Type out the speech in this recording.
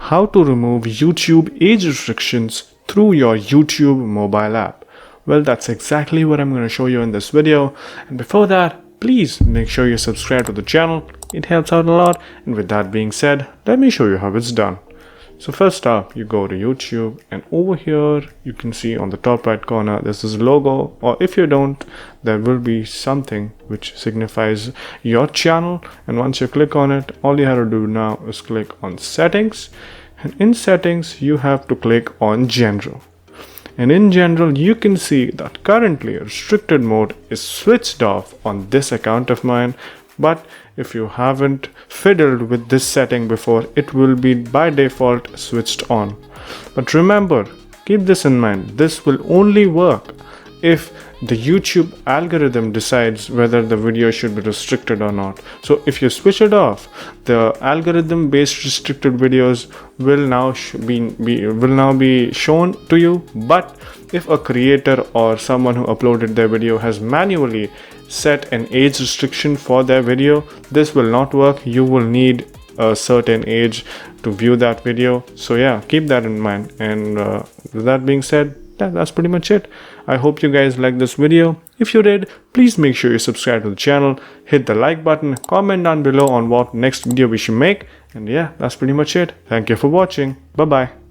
how to remove YouTube age restrictions through your YouTube mobile app. Well, that's exactly what I'm going to show you in this video. And before that, please make sure you subscribe to the channel. It helps out a lot. And with that being said, let me show you how it's done. So first up, you go to YouTube, and over here you can see on the top right corner this is logo, or if you don't, there will be something which signifies your channel. And once you click on it, all you have to do now is click on settings, and in settings you have to click on general. And in general, you can see that currently restricted mode is switched off on this account of mine. But if you haven't fiddled with this setting before, it will be by default switched on. But remember, keep this in mind, this will only work if the YouTube algorithm decides whether the video should be restricted or not. So if you switch it off, the algorithm based restricted videos will now be shown to you. But if a creator or someone who uploaded their video has manually set an age restriction for their video, this will not work. You will need a certain age to view that video. So yeah, keep that in mind. And with that being said, that's pretty much it. I hope you guys liked this video. If you did, please make sure you subscribe to the channel, hit the like button, comment down below on what next video we should make. And yeah, that's pretty much it. Thank you for watching. Bye bye.